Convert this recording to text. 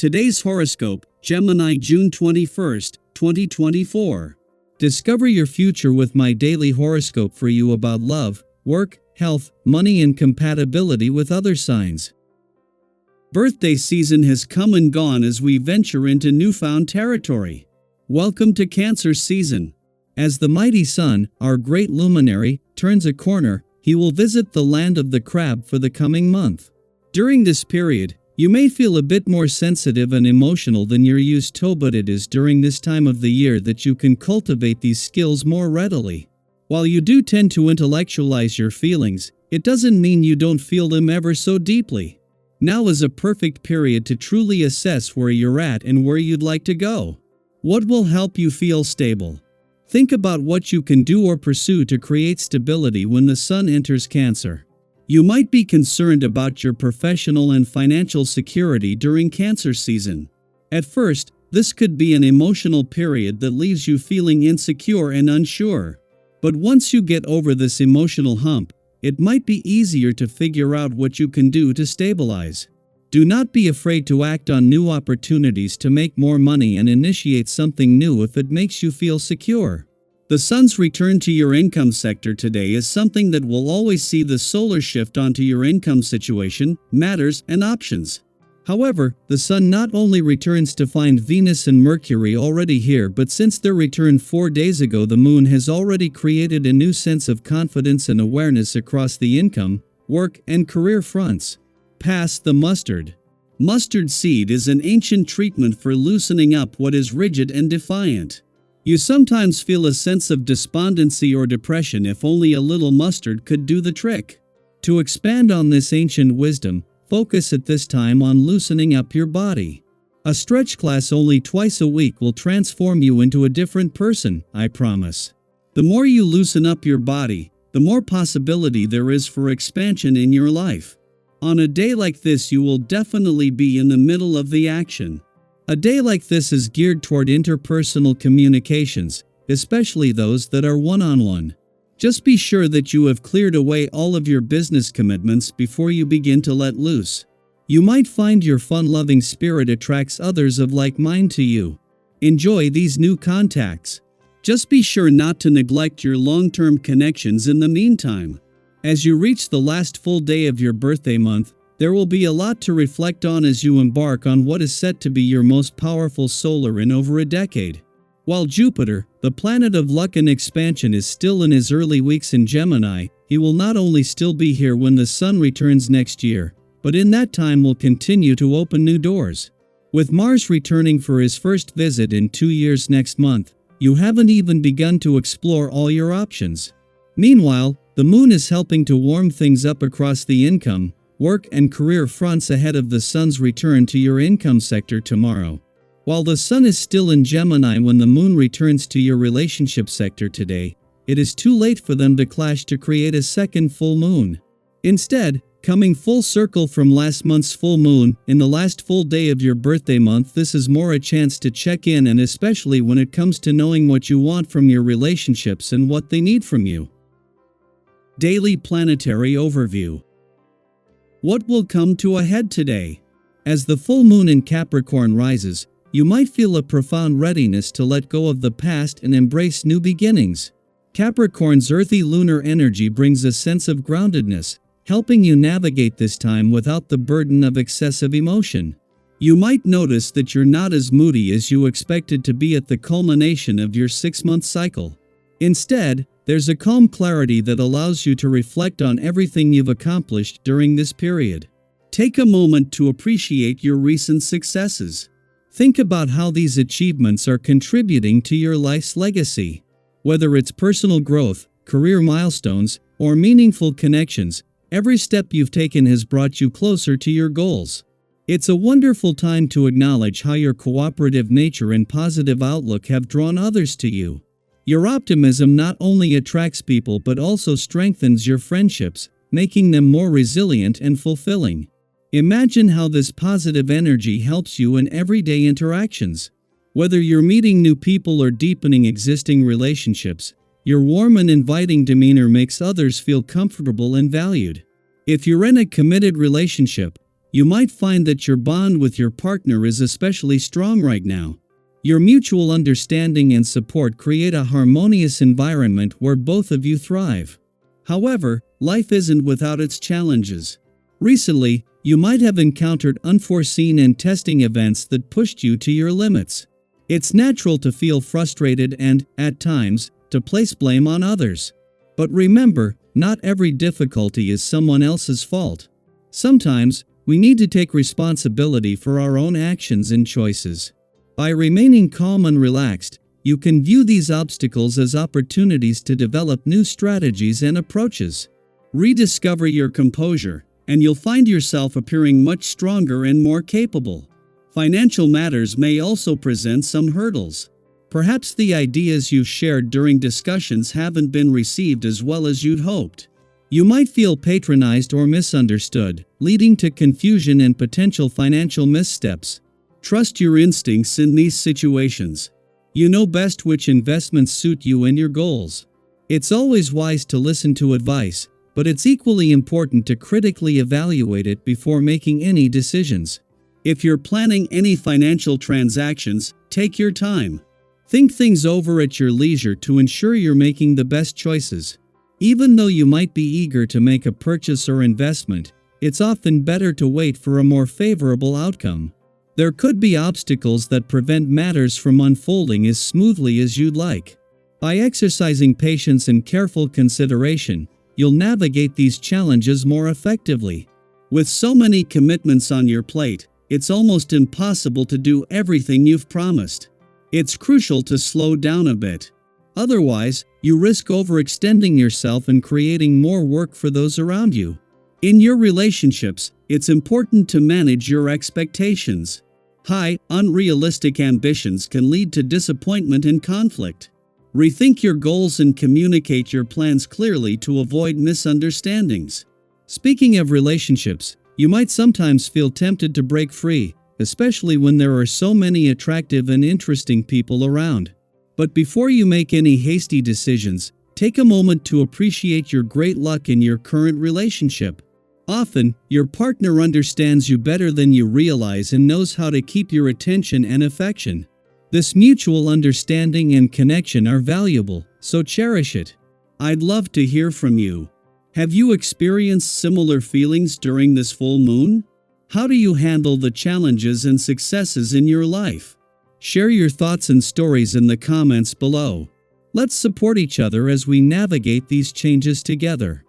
Today's horoscope, Gemini June 21st, 2024. Discover your future with my daily horoscope for you about love, work, health, money and compatibility with other signs. Birthday season has come and gone as we venture into newfound territory. Welcome to Cancer season. As the mighty sun, our great luminary, turns a corner, he will visit the land of the crab for the coming month. During this period, you may feel a bit more sensitive and emotional than you're used to, but it is during this time of the year that you can cultivate these skills more readily. While you do tend to intellectualize your feelings, it doesn't mean you don't feel them ever so deeply. Now is a perfect period to truly assess where you're at and where you'd like to go. What will help you feel stable? Think about what you can do or pursue to create stability when the sun enters Cancer. You might be concerned about your professional and financial security during Cancer season. At first, this could be an emotional period that leaves you feeling insecure and unsure. But once you get over this emotional hump, it might be easier to figure out what you can do to stabilize. Do not be afraid to act on new opportunities to make more money and initiate something new if it makes you feel secure. The sun's return to your income sector today is something that will always see the solar shift onto your income situation, matters, and options. However, the sun not only returns to find Venus and Mercury already here, but since their return 4 days ago, the moon has already created a new sense of confidence and awareness across the income, work, and career fronts. Pass the mustard. Mustard seed is an ancient treatment for loosening up what is rigid and defiant. You sometimes feel a sense of despondency or depression. If only a little mustard could do the trick. To expand on this ancient wisdom, focus at this time on loosening up your body. A stretch class only twice a week will transform you into a different person, I promise. The more you loosen up your body, the more possibility there is for expansion in your life. On a day like this, you will definitely be in the middle of the action. A day like this is geared toward interpersonal communications, especially those that are one-on-one. Just be sure that you have cleared away all of your business commitments before you begin to let loose. You might find your fun-loving spirit attracts others of like mind to you. Enjoy these new contacts. Just be sure not to neglect your long-term connections in the meantime. As you reach the last full day of your birthday month, there will be a lot to reflect on as you embark on what is set to be your most powerful solar in over a decade. While Jupiter, the planet of luck and expansion, is still in his early weeks in Gemini, he will not only still be here when the sun returns next year, but in that time will continue to open new doors. With Mars returning for his first visit in 2 years next month, you haven't even begun to explore all your options. Meanwhile, the moon is helping to warm things up across the income, work and career fronts ahead of the sun's return to your income sector tomorrow. While the sun is still in Gemini when the moon returns to your relationship sector today, it is too late for them to clash to create a second full moon. Instead, coming full circle from last month's full moon, in the last full day of your birthday month, this is more a chance to check in, and especially when it comes to knowing what you want from your relationships and what they need from you. Daily Planetary Overview. What will come to a head today? As the full moon in Capricorn rises, you might feel a profound readiness to let go of the past and embrace new beginnings. Capricorn's earthy lunar energy brings a sense of groundedness, helping you navigate this time without the burden of excessive emotion. You might notice that you're not as moody as you expected to be at the culmination of your 6-month cycle. Instead, there's a calm clarity that allows you to reflect on everything you've accomplished during this period. Take a moment to appreciate your recent successes. Think about how these achievements are contributing to your life's legacy. Whether it's personal growth, career milestones, or meaningful connections, every step you've taken has brought you closer to your goals. It's a wonderful time to acknowledge how your cooperative nature and positive outlook have drawn others to you. Your optimism not only attracts people but also strengthens your friendships, making them more resilient and fulfilling. Imagine how this positive energy helps you in everyday interactions. Whether you're meeting new people or deepening existing relationships, your warm and inviting demeanor makes others feel comfortable and valued. If you're in a committed relationship, You might find that your bond with your partner is especially strong right now. Your mutual understanding and support create a harmonious environment where both of you thrive. However, life isn't without its challenges. Recently, you might have encountered unforeseen and testing events that pushed you to your limits. It's natural to feel frustrated and, at times, to place blame on others. But remember, not every difficulty is someone else's fault. Sometimes, we need to take responsibility for our own actions and choices. By remaining calm and relaxed, you can view these obstacles as opportunities to develop new strategies and approaches. Rediscover your composure, and you'll find yourself appearing much stronger and more capable. Financial matters may also present some hurdles. Perhaps the ideas you shared during discussions haven't been received as well as you'd hoped. You might feel patronized or misunderstood, leading to confusion and potential financial missteps. Trust your instincts in these situations. You know best which investments suit you and your goals. It's always wise to listen to advice, but it's equally important to critically evaluate it before making any decisions. If you're planning any financial transactions, take your time. Think things over at your leisure to ensure you're making the best choices. Even though you might be eager to make a purchase or investment, it's often better to wait for a more favorable outcome. There could be obstacles that prevent matters from unfolding as smoothly as you'd like. By exercising patience and careful consideration, you'll navigate these challenges more effectively. With so many commitments on your plate, it's almost impossible to do everything you've promised. It's crucial to slow down a bit. Otherwise, you risk overextending yourself and creating more work for those around you. In your relationships, it's important to manage your expectations. High, unrealistic ambitions can lead to disappointment and conflict. Rethink your goals and communicate your plans clearly to avoid misunderstandings. Speaking of relationships, you might sometimes feel tempted to break free, especially when there are so many attractive and interesting people around. But before you make any hasty decisions, take a moment to appreciate your great luck in your current relationship. Often, your partner understands you better than you realize and knows how to keep your attention and affection. This mutual understanding and connection are valuable, so cherish it. I'd love to hear from you. Have you experienced similar feelings during this full moon? How do you handle the challenges and successes in your life? Share your thoughts and stories in the comments below. Let's support each other as we navigate these changes together.